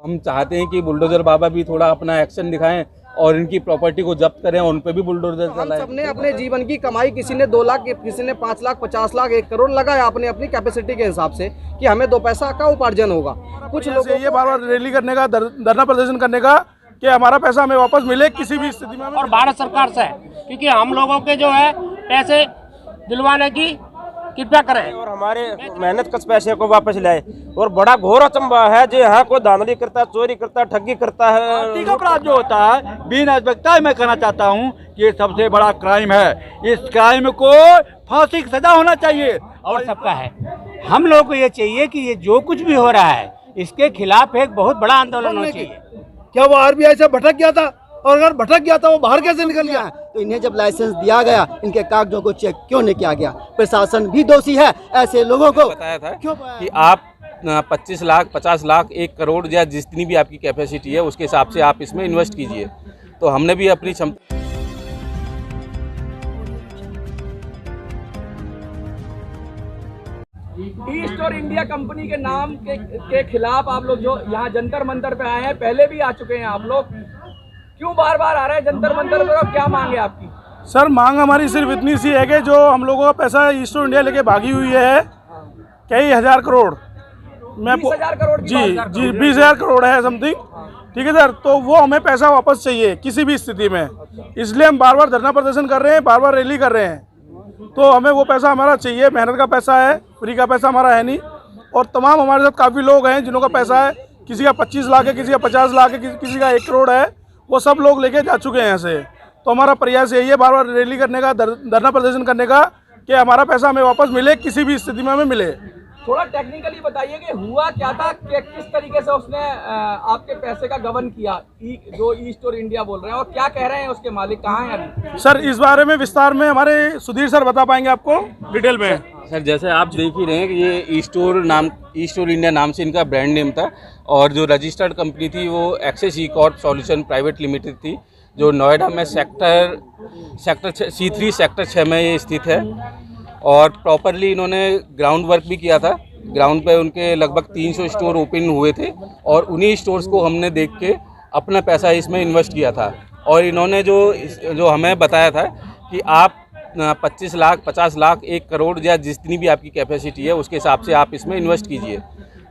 हम चाहते हैं कि बुलडोजर बाबा भी थोड़ा अपना एक्शन दिखाएं और इनकी प्रॉपर्टी को जब्त करें और उन पे भी बुलडोजर चलाएं। सबने अपने जीवन की कमाई, किसी ने 2 लाख, किसी ने 5 लाख, 50 लाख, 1 करोड़ लगाया अपने अपनी कैपेसिटी के हिसाब से कि हमें 2 पैसा का उपार्जन होगा। कुछ लोग ये बार बार रैली करने का, धरना प्रदर्शन करने का कि हमारा पैसा हमें वापस मिले किसी भी स्थिति में। और भारत सरकार से क्योंकि हम लोगों के जो है पैसे दिलवाने की कृपया करें और हमारे मेहनत कस पैसे को वापस लाए। और बड़ा घोर अचंभा है जो यहाँ कोई धांधली करता है, चोरी करता है, ठगी करता है। आर्थिक अपराध जो होता है बिना व्यक्ता मैं कहना चाहता हूँ कि ये सबसे बड़ा क्राइम है। इस क्राइम को फांसी की सजा होना चाहिए और सबका है। हम लोग को ये चाहिए कि ये जो कुछ भी हो रहा है इसके खिलाफ एक बहुत बड़ा आंदोलन होना चाहिए। क्या वो आरबीआई से भटक गया था? और अगर भटक गया था वो बाहर कैसे निकल गया? तो इन्हें जब लाइसेंस दिया गया, इनके कागजों को चेक क्यों नहीं किया गया? प्रशासन भी दोषी है। ऐसे लोगों को बताया था कि आप 25 लाख, 50 लाख, 1 करोड़ या जितनी भी आपकी कैपेसिटी है उसके हिसाब से आप इसमें इन्वेस्ट कीजिए। तो हमने भी अपनी क्षमता ईस्ट और इंडिया कंपनी के नाम के खिलाफ आप लोग जो यहाँ जंतर मंतर पे आए हैं, पहले भी आ चुके हैं आप लोग, क्यों बार बार आ रहे हैं जंतर मंतर पे और क्या मांग है आपकी? सर मांग हमारी सिर्फ इतनी सी है कि जो हम लोगों का पैसा ईस्ट इंडिया लेके भागी हुई है कई हजार करोड़, मैं 20,000 करोड़ जी 20,000 करोड़ है समथिंग, ठीक है सर। तो वो हमें पैसा वापस चाहिए किसी भी स्थिति में, इसलिए हम बार बार धरना प्रदर्शन कर रहे हैं, बार बार रैली कर रहे हैं। तो हमें वो पैसा हमारा चाहिए, मेहनत का पैसा है, फ्री का पैसा हमारा है नहीं। और तमाम हमारे साथ काफ़ी लोग हैं जिनों का पैसा है, किसी का 25 लाख है, किसी का 50 लाख है, किसी का 1 करोड़ है, वो सब लोग लेके जा चुके हैं यहाँ से। तो हमारा प्रयास यही है बार बार रैली करने का, धरना प्रदर्शन करने का कि हमारा पैसा हमें वापस मिले, किसी भी स्थिति में हमें मिले। थोड़ा टेक्निकली बताइए कि हुआ क्या था, कि किस तरीके से उसने आपके पैसे का गबन किया, जो ईस्ट और इंडिया बोल रहे हैं, और क्या कह रहे हैं उसके मालिक, कहाँ हैं अभी? सर इस बारे में विस्तार में हमारे सुधीर सर बता पाएंगे आपको डिटेल में। सर जैसे आप देख ही रहे हैं कि ये ईस्ट और इंडिया नाम से इनका ब्रांड नेम था और जो रजिस्टर्ड कंपनी थी वो access e Corp solution private limited थी, जो नोएडा में सेक्टर C3 सेक्टर 6 में ये स्थित है। और प्रॉपरली इन्होंने ग्राउंड वर्क भी किया था। ग्राउंड पे उनके लगभग 300 स्टोर ओपन हुए थे और उन्हीं स्टोर्स को हमने देख के अपना पैसा इसमें इन्वेस्ट किया था। और इन्होंने जो हमें बताया था कि आप 25 लाख, 50 लाख, 1 करोड़ या जितनी भी आपकी कैपेसिटी है उसके हिसाब से आप इसमें इन्वेस्ट कीजिए।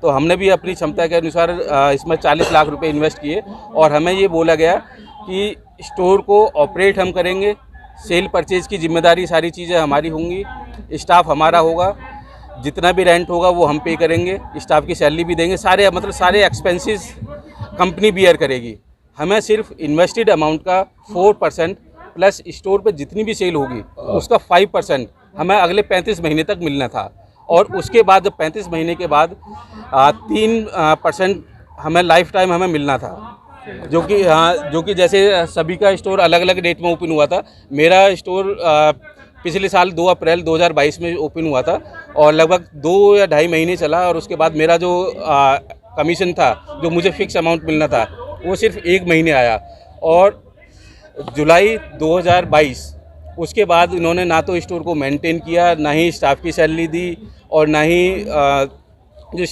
तो हमने भी अपनी क्षमता के अनुसार इसमें 40 लाख रुपए इन्वेस्ट किए और हमें ये बोला गया कि स्टोर को ऑपरेट हम करेंगे, सेल परचेज की जिम्मेदारी सारी चीज़ें हमारी होंगी, स्टाफ हमारा होगा, जितना भी रेंट होगा वो हम पे करेंगे, स्टाफ की सैलरी भी देंगे, सारे एक्सपेंसेस कंपनी बियर करेगी। हमें सिर्फ इन्वेस्टेड अमाउंट का 4% प्लस स्टोर पे जितनी भी सेल होगी उसका 5% हमें अगले 35 महीने तक मिलना था। और उसके बाद जब 35 महीने के बाद 3% हमें लाइफ टाइम हमें मिलना था, जो कि जैसे सभी का स्टोर अलग अलग डेट में ओपन हुआ था। मेरा स्टोर पिछले साल 2 अप्रैल 2022 में ओपन हुआ था और लगभग 2 या ढाई महीने चला और उसके बाद मेरा जो कमीशन था, जो मुझे फिक्स अमाउंट मिलना था, वो सिर्फ 1 महीने आया। और जुलाई 2022 उसके बाद इन्होंने ना तो स्टोर को मेंटेन किया, ना ही स्टाफ की सैलरी दी और ना ही जो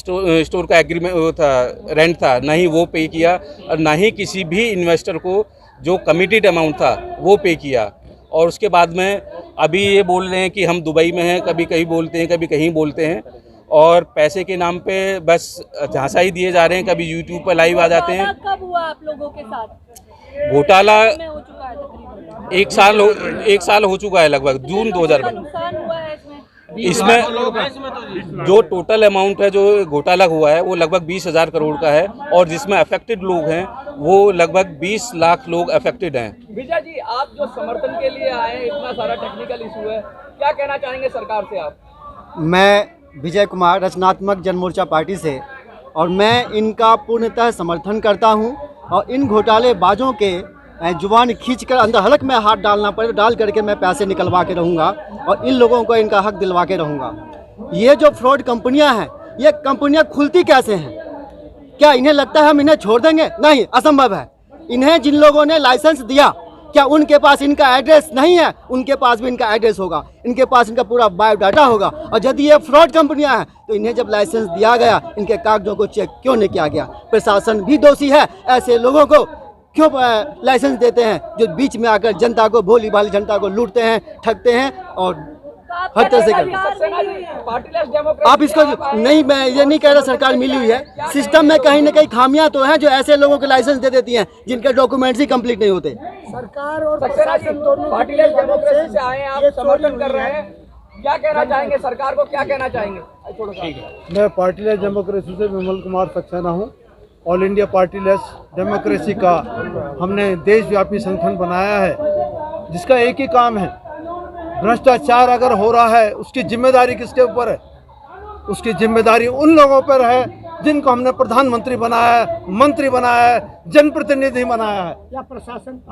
स्टोर का एग्रीमेंट था, रेंट था, ना ही वो पे किया और ना ही किसी भी इन्वेस्टर को जो कमिटेड अमाउंट था वो पे किया। और उसके बाद में अभी ये बोल रहे हैं कि हम दुबई में हैं, कभी कहीं बोलते हैं, कभी कहीं बोलते हैं और पैसे के नाम पे बस झांसा ही दिए जा रहे हैं। कभी यूट्यूब पर लाइव आ जाते हैं। कब हुआ आप लोगों के साथ घोटाला? हो चुका है तकरीबन 1 साल हो चुका है, लगभग जून 2022। नुकसान हुआ है इसमें जो टोटल अमाउंट है जो घोटाला हुआ है वो लगभग 20,000 करोड़ का है और जिसमें अफेक्टेड लोग हैं वो लगभग 20 लाख लोग अफेक्टेड हैं। विजय जी, आप जो समर्थन के लिए आए, इतना सारा टेक्निकल इशू है, क्या कहना चाहेंगे सरकार से आप? मैं विजय कुमार, रचनात्मक जनमोर्चा पार्टी से, और मैं इनका पूर्णतः समर्थन करता हूं और इन घोटालेबाजों के जुबान खींचकर अंदर हलक में हाथ डालना पड़े तो डाल करके मैं पैसे निकलवा के रहूँगा और इन लोगों को इनका हक दिलवा के रहूँगा। ये जो फ्रॉड कंपनियां हैं, ये कंपनियां खुलती कैसे हैं? क्या इन्हें लगता है हम इन्हें छोड़ देंगे? नहीं, असंभव है। इन्हें जिन लोगों ने लाइसेंस दिया क्या उनके पास इनका एड्रेस नहीं है? उनके पास भी इनका एड्रेस होगा, इनके पास इनका पूरा बायोडाटा होगा। और यदि ये फ्रॉड कंपनियां हैं तो इन्हें जब लाइसेंस दिया गया, इनके कागजों को चेक क्यों नहीं किया गया? प्रशासन भी दोषी है। ऐसे लोगों को क्यों लाइसेंस देते हैं जो बीच में आकर जनता को, भोली भाली जनता को लूटते हैं, ठगते हैं और हर तरह से करते हैं। आप इसको नहीं, मैं ये नहीं कह रहा सरकार मिली हुई है, सिस्टम में कहीं ना कहीं खामियां तो हैं जो ऐसे लोगों को लाइसेंस दे देती हैं जिनके डॉक्यूमेंट्स ही कंप्लीट नहीं होते। सरकार और प्रशासन दोनों पार्टीलेस डेमोक्रेसी से आए हैं, आप समर्थन कर रहे हैं, क्या कहना चाहेंगे? सरकार को क्या कहना चाहेंगे? मैं पार्टीलेस डेमोक्रेसी से विमल कुमार सक्सेना हूँ। ऑल इंडिया पार्टीलेस डेमोक्रेसी का हमने देशव्यापी संगठन बनाया है जिसका एक ही काम है, भ्रष्टाचार अगर हो रहा है उसकी जिम्मेदारी किसके ऊपर है? उसकी जिम्मेदारी उन लोगों पर है जिनको हमने प्रधानमंत्री बनाया है, मंत्री बनाया है, जनप्रतिनिधि बनाया है या प्रशासन।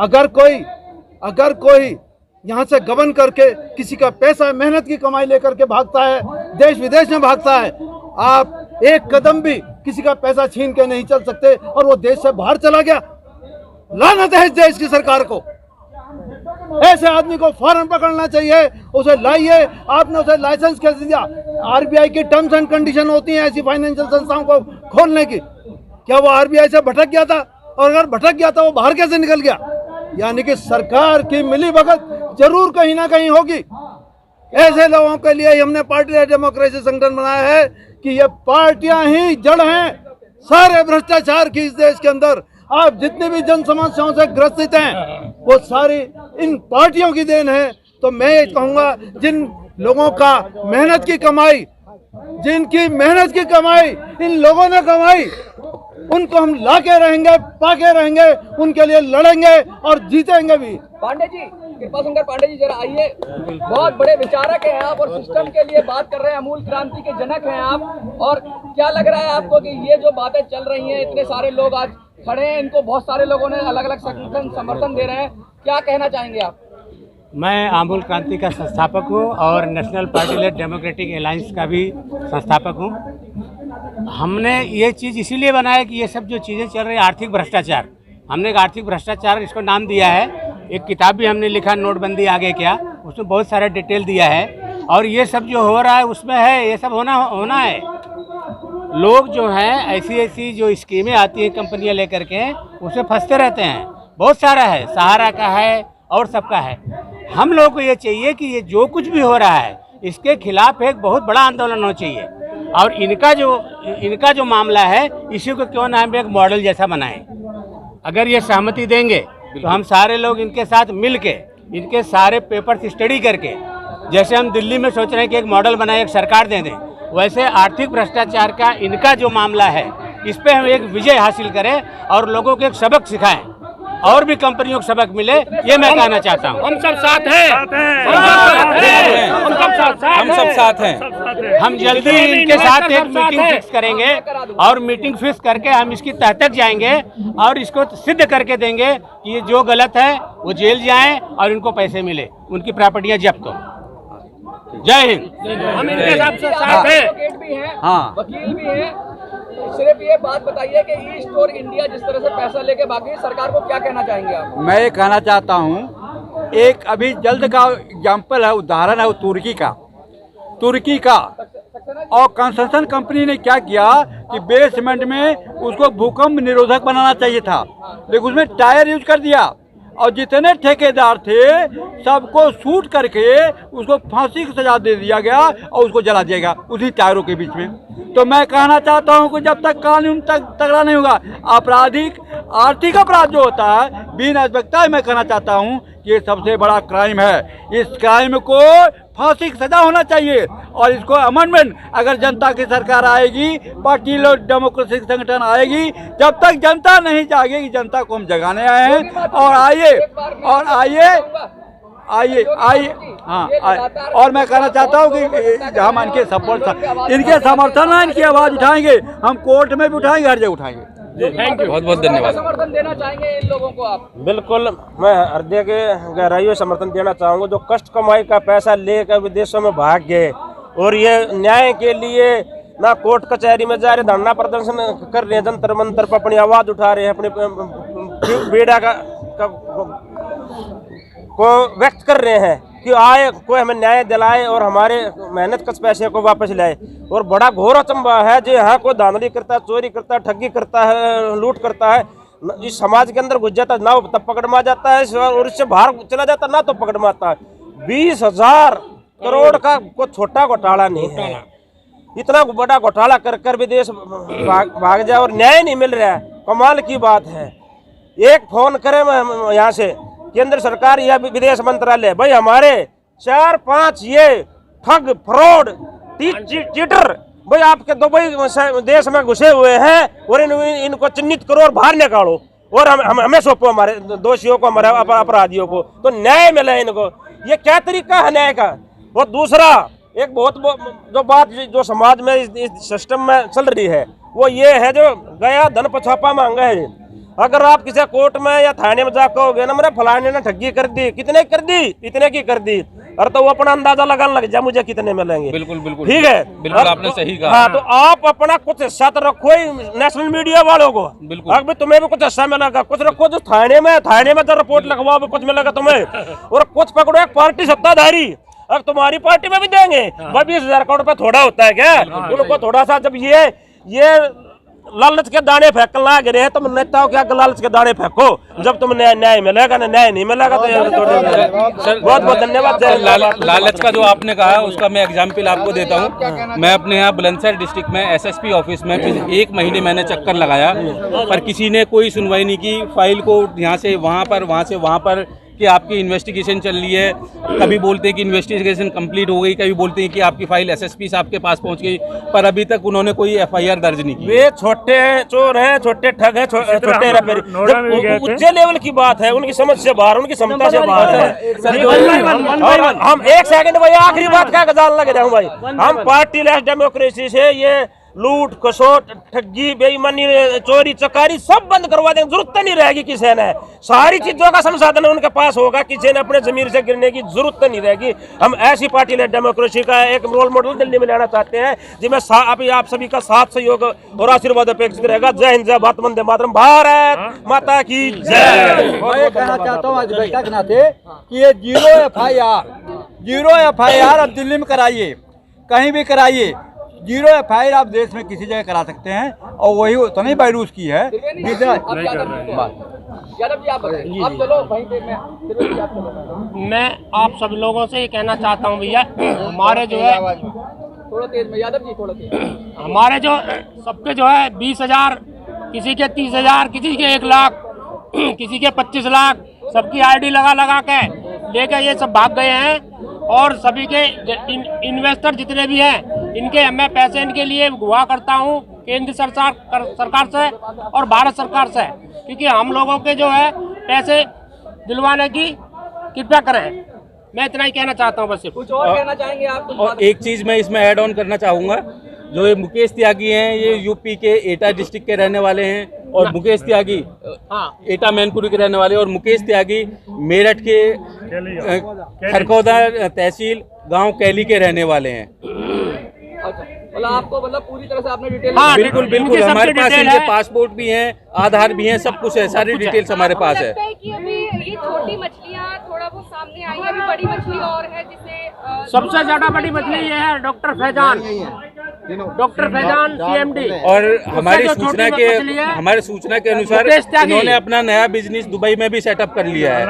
अगर कोई यहाँ से गबन करके किसी का पैसा, मेहनत की कमाई लेकर के भागता है, देश विदेश में भागता है, आप एक कदम भी किसी का पैसा छीन के नहीं चल सकते और वो देश से बाहर चला गया। लानत है इस देश की सरकार को। ऐसे आदमी को फौरन पकड़ना चाहिए, उसे लाइए। आपने उसे लाइसेंस कैसे दिया? आरबीआई की टर्म्स एंड कंडीशन होती हैं ऐसी फाइनेंशियल संस्थाओं को खोलने की। क्या वो आरबीआई से भटक गया था? और अगर भटक गया था वो बाहर कैसे निकल गया? यानी कि सरकार की मिलीभगत जरूर कहीं ना कहीं होगी। ऐसे लोगों के लिए हमने पार्टी डेमोक्रेसी संगठन बनाया है कि ये पार्टियां ही जड़ हैं सारे भ्रष्टाचार की इस देश के अंदर। आप जितनी भी जन समस्याओं से ग्रसित हैं वो सारी इन पार्टियों की देन है। तो मैं ये कहूँगा, जिन लोगों का मेहनत की कमाई, जिनकी मेहनत की कमाई इन लोगों ने कमाई, उनको हम लाके रहेंगे, पाके रहेंगे, उनके लिए लड़ेंगे और जीतेंगे भी। पांडे जी, कृपाशंकर पांडे जी, जरा आइए। बहुत बड़े विचारक हैं आप और सिस्टम के लिए बात कर रहे हैं, अमूल क्रांति के जनक हैं आप। और क्या लग रहा है आपको कि ये जो बातें चल रही हैं, इतने सारे लोग आज खड़े हैं, इनको बहुत सारे लोगों ने अलग अलग संगठन समर्थन दे रहे हैं, क्या कहना चाहेंगे आप? मैं अमूल क्रांति का संस्थापक हूँ और नेशनल पार्टीलेस डेमोक्रेटिक अलायंस का भी संस्थापक हूँ। हमने ये चीज़ इसीलिए बनाया कि ये सब जो चीज़ें चल रही है, आर्थिक भ्रष्टाचार, हमने एक आर्थिक भ्रष्टाचार इसको नाम दिया है। एक किताब भी हमने लिखा, नोटबंदी आगे क्या, उसमें बहुत सारा डिटेल दिया है। और ये सब जो हो रहा है उसमें है, ये सब होना है। लोग जो हैं ऐसी जो स्कीमें आती हैं कंपनियां लेकर के, उसमें फंसते रहते हैं। बहुत सारा है, सहारा का है और सबका है। हम लोगों को ये चाहिए कि ये जो कुछ भी हो रहा है इसके खिलाफ एक बहुत बड़ा आंदोलन होना चाहिए। और इनका जो मामला है, इसी को क्यों ना हम एक मॉडल जैसा बनाएं। अगर ये सहमति देंगे तो हम सारे लोग इनके साथ मिल के, इनके सारे पेपर्स स्टडी करके, जैसे हम दिल्ली में सोच रहे हैं कि एक मॉडल बनाए, एक सरकार दे दें, वैसे आर्थिक भ्रष्टाचार का इनका जो मामला है इस पे हम एक विजय हासिल करें और लोगों को एक सबक सिखाएं और भी कंपनियों को सबक मिले। ये मैं कहना चाहता हूँ। हम सब साथ हैं, हम सब साथ हैं। हम जल्दी इनके साथ एक मीटिंग फिक्स करेंगे और मीटिंग फिक्स करके हम इसकी तह तक जाएंगे और इसको सिद्ध करके देंगे कि ये जो गलत है वो जेल जाएं और इनको पैसे मिले, उनकी प्रॉपर्टियां जब्त हो। जय हिंद। हम इनके साथ हैं, एडवोकेट भी हैं, वकील भी हैं। सिर्फ ये बात बताइए कि ई स्टोर इंडिया जिस तरह से पैसा लेके भागी, सरकार को क्या कहना चाहेंगे आप? मैं ये कहना चाहता हूँ, एक अभी जल्द का एग्जाम्पल है, उदाहरण है वो तुर्की का। और कंस्ट्रक्शन कंपनी ने क्या किया कि बेसमेंट में उसको भूकंप निरोधक बनाना चाहिए था, लेकिन उसमें टायर यूज कर दिया और जितने ठेकेदार थे सबको शूट करके उसको फांसी की सजा दे दिया गया और उसको जला दिया गया उसी टायरों के बीच में। तो मैं कहना चाहता हूं कि जब तक कानून तगड़ा नहीं होगा, आर्थिक अपराध जो होता है बिना आवश्यकता, मैं कहना चाहता हूं कि ये सबसे बड़ा क्राइम है। इस क्राइम को फांसी की सजा होना चाहिए और इसको अमेंडमेंट, अगर जनता की सरकार आएगी, पार्टी डेमोक्रेसी संगठन आएगी, जब तक जनता नहीं जागेगी, जनता को हम जगाने आए हैं। और मैं कहना चाहता हूँ कि हम इनके समर्थन, इनकी आवाज़ उठाएंगे, हम कोर्ट में भी उठाएंगे, हर जगह उठाएंगे। बहुत बहुत धन्यवाद। समर्थन देना चाहेंगे इन लोगों को आप? बिल्कुल, मैं हृदय के गहराइयों में समर्थन देना चाहूँगा। जो कष्ट कमाई का पैसा लेकर विदेशों में भाग गए और ये न्याय के लिए ना कोर्ट कचहरी में जा रहे, धरना प्रदर्शन कर रहे हैं, जंतर मंतर पर अपनी आवाज़ उठा रहे हैं, अपने बेड़ा का को व्यक्त कर रहे हैं कि आए कोई हमें न्याय दिलाए और हमारे मेहनत कश पैसे को वापस लाए। और बड़ा घोर अचंभा है जो यहाँ कोई धांधली करता है, चोरी करता है, ठगी करता है, लूट करता है, इस समाज के अंदर घुस जाता है, ना तब पकड़ में आ जाता है और इससे बाहर चला जाता है, ना तो पकड़ में आता है। 20,000 करोड़ का कोई छोटा घोटाला नहीं है। इतना बड़ा घोटाला कर कर भी देश भाग जाए और न्याय नहीं मिल रहा है, कमाल की बात है। एक फोन करें यहाँ से केंद्र सरकार या विदेश मंत्रालय, भाई हमारे 4-5 ये ठग फ्रॉड चीटर भाई आपके दुबई देश में घुसे हुए हैं और इनको चिन्हित करो और बाहर निकालो और हमें सौंपो, हमारे दोषियों को, हमारे अपराधियों को, तो न्याय मिले इनको। ये क्या तरीका है न्याय का। और दूसरा एक बहुत जो बात जो समाज में इस सिस्टम में चल रही है वो ये है जो गया धन पछापा मांगा है। अगर आप किसी कोर्ट में या थाने में जा कहोगे ना मेरे फलाने ने ठगी कर दी, कितने कर दी, इतने की कर दी, और तो वो अपना अंदाजा लगाने लग जा मुझे कितने मिलेंगे। बिल्कुल बिल्कुल ठीक है, बिल्कुल आपने सही कहा। हाँ, तो आप अपना कुछ हिस्सा तो रखो ही नेशनल मीडिया वालों को। बिल्कुल। अगर तुम्हें भी कुछ हिस्सा मिलेगा, कुछ रखो जो थाने में जो रिपोर्ट लगवाओ कुछ मिलेगा तुम्हें, और कुछ पकड़ो एक पार्टी सत्ताधारी। अब तुम्हारी पार्टी में भी देंगे, वह 20,000 करोड़ पे थोड़ा होता है क्या? उनको थोड़ा सा जब ये लालच के दाने फेंकने लग रहे हैं, तुम नेताओं क्या लालच के दाने फेंको, जब तुम न्याय मिलेगा ना, न्याय नहीं मिलेगा तो बहुत बहुत धन्यवाद। लालच का जो आपने कहा उसका मैं एग्जाम्पल आपको देता हूँ। मैं अपने यहाँ बुलंदशहर डिस्ट्रिक्ट में एसएसपी ऑफिस में 1 महीने मैंने चक्कर लगाया, पर किसी ने कोई सुनवाई नहीं की। फाइल को यहाँ से वहाँ पर, वहाँ से वहाँ पर कि आपकी इन्वेस्टिगेशन चल रही है, कभी बोलते हैं कि इन्वेस्टिगेशन कंप्लीट हो गई, कभी बोलते हैं कि आपकी फाइल एसएसपी साहब के पास पहुंच गई, पर अभी तक उन्होंने कोई एफआईआर दर्ज नहीं की। वे छोटे चोर हैं, छोटे ठग हैं, छोटे रफेरी। जब उच्च लेवल की बात है, उनकी समझ से बाहर, उनकी क्षमता से बाहर है। हम 1 सेकंड भाई, आखिरी बात क्या गजाल लग रहा हूँ भाई, हम पार्टी लेस डेमोक्रेसी से ये लूट खसोट ठगी बेईमानी चोरी चकारी सब बंद करवा देंगे, जरूरत नहीं रहेगी किसी ने। सारी चीजों का संसाधन उनके पास होगा, किसी ने अपने जमीन से गिरने की जरूरत नहीं रहेगी। हम ऐसी पार्टी ले डेमोक्रेसी का एक रोल मॉडल दिल्ली में लाना चाहते हैं जिसमें अभी आप सभी का साथ सहयोग और आशीर्वाद अपेक्षित रहेगा। जय हिंद, जय भारत, वंदे मातरम, भारत माता की जय। मैं ये कहना चाहता हूँ आज बैठक के नाते कि ये जीरो एफआईआर अब दिल्ली में कराइए, कहीं भी कराइए। 0 एफआईआर आप देश में किसी जगह करा सकते हैं, और वही तो नहीं बायरूस की है। मैं आप सब लोगों से ये कहना चाहता हूँ भैया, हमारे जो है थोड़ा तेज में, यादव जी थोड़ा तेज, हमारे जो सबके जो है 20,000, किसी के 30,000, किसी के 1 लाख, किसी के 25 लाख, सबकी आईडी लगा के लेकर ये सब भाग गए हैं। और सभी के इन्वेस्टर जितने भी हैं, इनके मैं पैसे इनके लिए गुहा करता हूँ केंद्र सरकार से और भारत सरकार से, क्योंकि हम लोगों के जो है पैसे दिलवाने की कृपया करें। मैं इतना ही कहना चाहता हूँ बस। कुछ और कहना चाहेंगे आप? और एक चीज़ मैं इसमें ऐड ऑन करना चाहूँगा, जो ये मुकेश त्यागी हैं, ये यूपी के एटा डिस्ट्रिक्ट के रहने वाले हैं, और मुकेश त्यागी एटा मैनपुरी के रहने वाले, और मुकेश त्यागी मेरठ के खरखौदा तहसील गांव कैली के रहने वाले हैं। मतलब आपको पूरी तरह से आपने डिटेल? हाँ, बिल्कुल बिल्कुल, हमारे पास इनके पासपोर्ट भी हैं, आधार भी हैं, सब कुछ है, सारी डिटेल्स हमारे पास है। कि अभी ये छोटी मछलियाँ थोड़ा वो सामने आई है, अभी बड़ी मछली और है जिसे सबसे ज्यादा बड़ी मछली ये है डॉक्टर फैजान CMD। और हमारी सूचना के अनुसार इन्होंने अपना नया बिजनेस दुबई में भी सेटअप कर लिया है,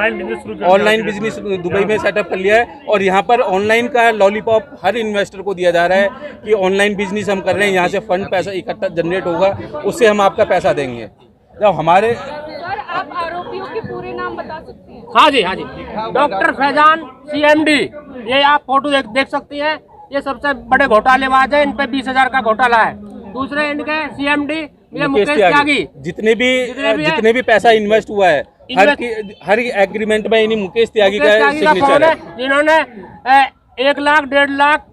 ऑनलाइन बिजनेस दुबई में सेटअप कर लिया है। और यहाँ पर ऑनलाइन का लॉलीपॉप हर इन्वेस्टर को दिया जा रहा है कि ऑनलाइन बिजनेस हम कर रहे हैं, यहाँ से फंड पैसा इकट्ठा जनरेट होगा, उससे हम आपका पैसा देंगे। जब हमारे सर, आप आरोपियों के पूरे नाम बता सकते हैं? हाँ जी, डॉक्टर फैजान CMD, ये आप फोटो देख सकती हैं। ये सबसे बड़े घोटालेबाज है, इन पे 20,000 का घोटाला है। दूसरे इनके CMD ये मुकेश त्यागी, जितने भी पैसा इन्वेस्ट हुआ है हर एग्रीमेंट में इन्हीं मुकेश त्यागी का सिग्नेचर है, जिन्होंने 1 लाख, 1.5 लाख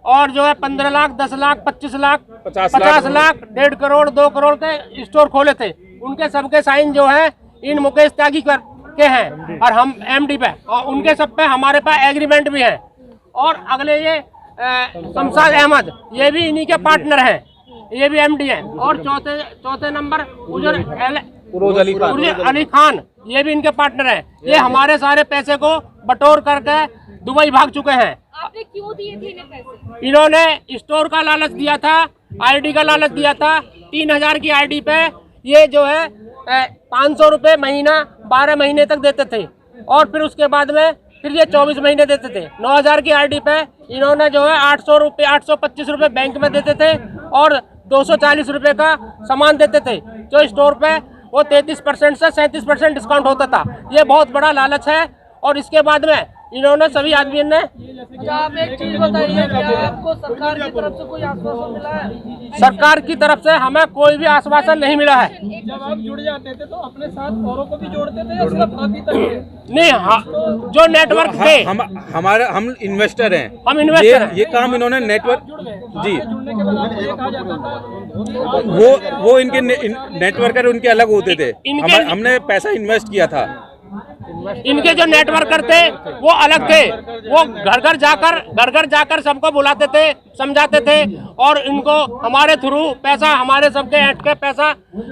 और जो है 15 लाख, 10 लाख, 25 लाख, 50 लाख, 1.5 करोड़, 2 करोड़ के स्टोर खोले थे। उनके सबके साइन जो है इन मुकेश त्यागी के हैं, और हम MD पे, और उनके सब पे हमारे पास एग्रीमेंट भी है। और अगले ये शमशाद अहमद, ये भी इन्हीं के पार्टनर हैं, ये भी MD हैं। और चौथे नंबर उजर फिरोज अली खान ये भी इनके पार्टनर हैं। ये हमारे सारे पैसे को बटोर करके दुबई भाग चुके हैं। आपने क्यों दिए थे इन्हें पैसे? इन्होंने स्टोर का लालच दिया था, आईडी का लालच दिया था। 3000 की आईडी पे ये जो है 500 रुपये महीना 12 महीने तक देते थे, और फिर उसके बाद में फिर ये 24 महीने देते थे। 9000 की आईडी पे इन्होंने जो है 825 रुपये बैंक में देते थे, और 240 रुपये का सामान देते थे, जो स्टोर पे वो 33% से 37% डिस्काउंट होता था। ये बहुत बड़ा लालच है। और इसके बाद में इन्होंने सभी आदमियों ने आप एक चीज बताइए, क्या आपको सरकार की तरफ से कोई आश्वासन मिला है? सरकार की तरफ से हमें कोई भी आश्वासन नहीं मिला है। जब आप जुड़ जाते थे तो अपने साथ औरों को भी जोड़ते थे या सिर्फ आप ही तक? नहीं, जो नेटवर्क थे, हम इन्वेस्टर हैं, हम इन्वेस्टर हैं। ये काम इन्होंने नेटवर्क जी जुड़ने के बाद आपको ये कहा जाता था वो इनके नेटवर्कर उनके अलग होते थे। हमने पैसा इन्वेस्ट किया था। इनके जो नेटवर्कर थे वो अलग थे। वो घर घर जाकर सबको बुलाते थे, समझाते थे, और इनको हमारे थ्रू पैसा, हमारे सबके ऐड के पैसा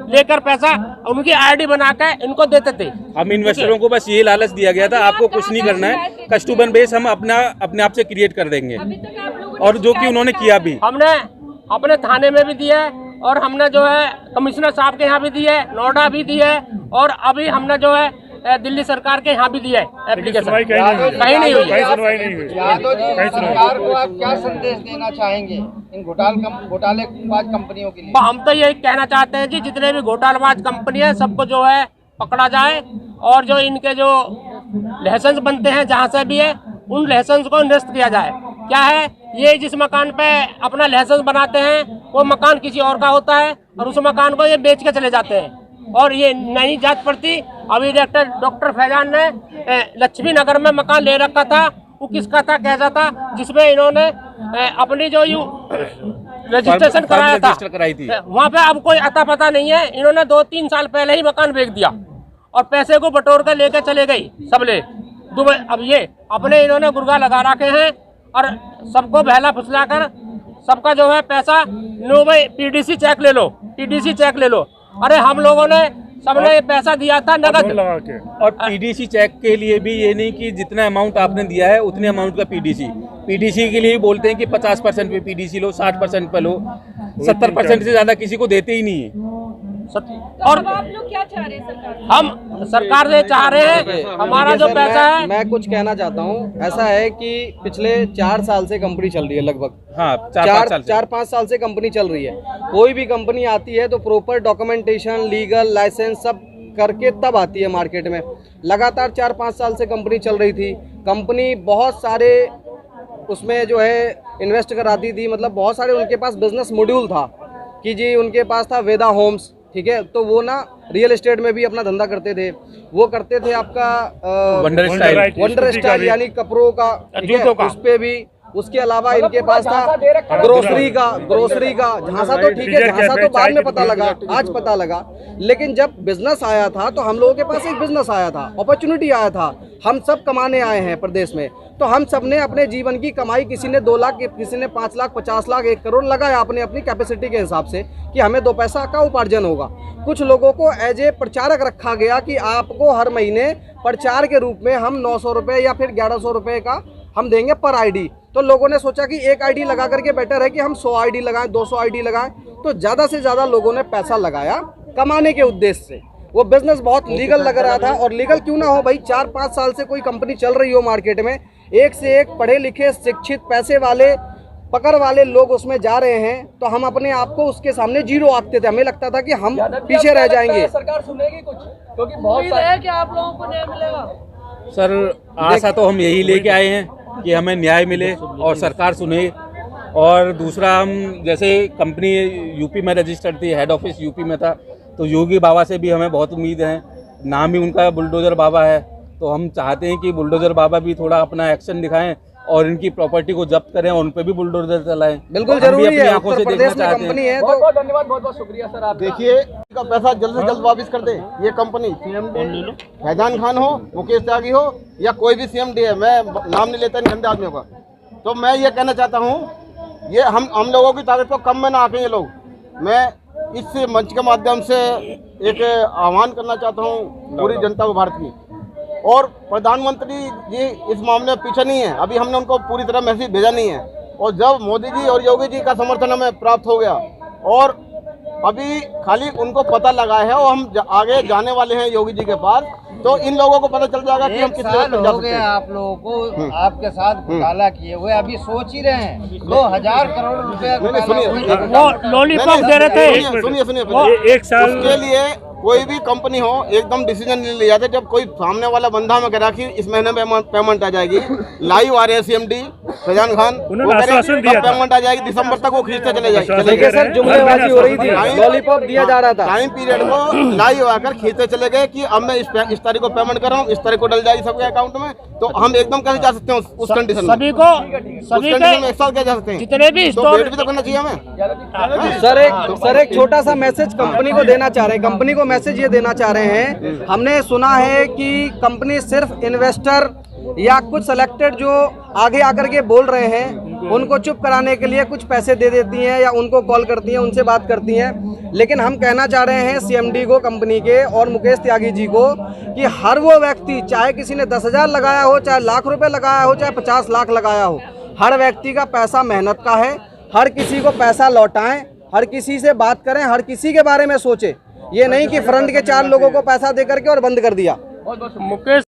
लेकर पैसा उनकी आईडी बना के इनको देते थे। हम इन्वेस्टरों को बस ये लालच दिया गया था, आपको कुछ नहीं करना है, कस्टमर बेस हम अपने आप से क्रिएट कर देंगे, और जो कि उन्होंने किया भी। हमने अपने थाने में भी दिया है, और हमने जो है कमिश्नर साहब के यहाँ भी दी है, नोएडा भी दी है, और अभी हमने जो है दिल्ली सरकार के यहाँ भी दिया है एप्लीकेशन। कहीं नहीं हुई। यादव जी, सरकार को आप क्या संदेश देना चाहेंगे इन घोटालेबाज कंपनियों के लिए? हम तो यही कहना चाहते हैं जी, जितने भी घोटालेबाज कंपनी है सबको जो है पकड़ा जाए, और जो इनके जो लाइसेंस बनते हैं जहाँ से भी है उन लाइसेंस को निरस्त किया जाए। क्या है, ये जिस मकान पे अपना लाइसेंस बनाते हैं वो मकान किसी और का होता है, और उस मकान को ये बेच के चले जाते हैं, और ये नहीं जांच पड़ती। अभी डॉक्टर फैजान ने लक्ष्मी नगर में मकान ले रखा था, वो किसका था, कैसा था, जिसमें इन्होंने अपनी जो रजिस्ट्रेशन कराया था, वहाँ पे अब कोई अता पता नहीं है। इन्होंने 2-3 साल पहले ही मकान बेच दिया, और पैसे को बटोर कर लेके चले गई सब ले दुबई। अब ये अपने इन्होंने गुर्गा लगा रखे हैं, और सबको बहला फुसला कर सबका जो है पैसा लो भाई, पीडीसी चेक ले लो, पीडीसी चेक ले लो। अरे हम लोगों ने सबने पैसा दिया था नगद, और पीडीसी चेक के लिए भी ये नहीं कि जितना अमाउंट आपने दिया है उतने अमाउंट का पीडीसी के लिए बोलते हैं कि 50% पे पीडीसी लो, 60% पे लो, 70% से ज्यादा किसी को देते ही नहीं है। और आप लोग क्या चाह रहे हैं सरकार? हम सरकार से चाह रहे हैं हमारा जो पैसा है। मैं कुछ कहना चाहता हूँ। ऐसा है कि पिछले 4 साल से कंपनी चल रही है, लगभग हाँ 4-5 साल से कंपनी चल रही है। कोई भी कंपनी आती है तो प्रॉपर डॉक्यूमेंटेशन, लीगल, लाइसेंस सब करके तब आती है मार्केट में। लगातार 4-5 साल से कंपनी चल रही थी। कंपनी बहुत सारे उसमें जो है इन्वेस्ट कराती थी, मतलब बहुत सारे उनके पास बिजनेस मॉड्यूल था कि जी उनके पास था वेदा होम्स, ठीक है, तो वो ना रियल एस्टेट में भी अपना धंधा करते थे। वो करते थे आपका वंडर स्टाइल यानी कपड़ों का, उस पे भी। उसके अलावा इनके पास था ग्रोसरी का झांसा, तो ठीक है, झांसा तो बाद में पता लगा, आज पता लगा। लेकिन जब बिजनेस आया था तो हम लोगों के पास एक बिजनेस आया था, अपॉर्चुनिटी आया था। हम सब कमाने आए हैं प्रदेश में, तो हम सब ने अपने जीवन की कमाई, किसी ने 2 लाख, किसी ने 5 लाख, 50 लाख, 1 करोड़ लगाया अपने अपनी कैपेसिटी के हिसाब से कि हमें 2 पैसा का उपार्जन होगा। कुछ लोगों को एज ए प्रचारक रखा गया कि आपको हर महीने प्रचार के रूप में हम 900 रुपये या फिर 1100 रुपये का हम देंगे पर आईडी। तो लोगों ने सोचा कि एक आईडी लगा करके बेटर है कि हम 100 आईडी लगाएं, 200 आईडी लगाएं। तो ज़्यादा से ज़्यादा लोगों ने पैसा लगाया कमाने के उद्देश्य से। वो बिजनेस बहुत लीगल लग रहा था, और लीगल क्यों ना हो भाई, 4-5 साल से कोई कंपनी चल रही हो मार्केट में, एक से एक पढ़े लिखे, शिक्षित, पैसे वाले, पकड़ वाले लोग उसमें जा रहे हैं, तो हम अपने आप को उसके सामने जीरो आंकते थे। हमें लगता था कि हम पीछे रह जाएंगे। सरकार सुनेगी कुछ, क्योंकि बहुत है कि आप लोगों को न्याय मिलेगा। सर आशा तो हम यही लेके आए हैं कि हमें न्याय मिले और सरकार सुने। और दूसरा, हम जैसे कंपनी यूपी में रजिस्टर्ड थी, हेड ऑफिस यूपी में था, तो योगी बाबा से भी हमें बहुत उम्मीद है। नाम ही उनका बुलडोजर बाबा है, तो हम चाहते हैं कि बुलडोजर बाबा भी थोड़ा अपना एक्शन दिखाएं और इनकी प्रॉपर्टी को जब्त करें और उन पे भी बुलडोजर चलाएं। बिल्कुल जरूरी है, उत्तर प्रदेश में कंपनी है। बहुत बहुत धन्यवाद, बहुत बहुत शुक्रिया सर आप। देखिए, का पैसा जल्द से जल्द वापस कर दे। ये कंपनी सीएमडी फैजान खान हो, मुकेश त्यागी हो, या कोई भी सीएमडी है, मैं नाम नहीं लेता इन गंदे आदमियों का। तो मैं ये कहना चाहता हूँ, ये हम लोगों की ताकत को कम में ना आके ये लोग। मैं इस मंच के माध्यम से एक आह्वान करना चाहता हूँ पूरी जनता को भारत की, और प्रधानमंत्री जी इस मामले में पीछे नहीं है। अभी हमने उनको पूरी तरह मैसेज भेजा नहीं है, और जब मोदी जी और योगी जी का समर्थन हमें प्राप्त हो गया और अभी खाली उनको पता लगा है और हम आगे जाने वाले हैं योगी जी के पास, तो इन लोगों को पता चल जाएगा कि हम किस लेवल पर जा सकते हैं। आप लोगों को आपके साथ घोटाला किए हुए अभी सोच ही रहे हैं 2000 करोड़ रुपए वो लॉलीपॉप दे रहे थे। सुनिए एक साल उसके लिए कोई भी कंपनी हो एकदम डिसीजन ले लिया जाता है। जब कोई सामने वाला बंदा हमें कह रहा कि इस महीने में पेमेंट आ जाएगी, लाइव आ रहे हैं CMD फैजान खान, वो पेमेंट आ जाएगी दिसंबर तक, वो खींचते चले जाएंगे। सर जुमलेबाजी हो रही थी, लॉलीपॉप दिया जा रहा था। टाइम पीरियड को लाइव आकर खींचते चले गए कि अब मैं इस तारीख को पेमेंट कर रहा हूँ, इस तारीख को डल जाएगी सबके अकाउंट में। तो हम एकदम कैसे जा सकते हैं उस कंडीशन में? सभी के एक साल क्या जा सकते हैं? जितने भी तो वेट भी तो करना चाहिए हमें। सर एक छोटा सा मैसेज कंपनी को देना चाह रहे हैं। कंपनी को मैसेज ये देना चाह रहे हैं, हमने सुना है कि कंपनी सिर्फ इन्वेस्टर या कुछ सिलेक्टेड जो आगे आकर के बोल रहे हैं उनको चुप कराने के लिए कुछ पैसे दे देती हैं या उनको कॉल करती हैं, उनसे बात करती हैं। लेकिन हम कहना चाह रहे हैं CMD को, कंपनी के और मुकेश त्यागी जी को, कि हर वो व्यक्ति, चाहे किसी ने 10,000 लगाया हो, चाहे लाख रुपए लगाया हो, चाहे 50 लाख लगाया हो, हर व्यक्ति का पैसा मेहनत का है। हर किसी को पैसा लौटाएं, हर किसी से बात करें, हर किसी के बारे में सोचें। ये नहीं कि फ्रंट के 4 लोगों को पैसा दे करके और बंद कर दिया। मुकेश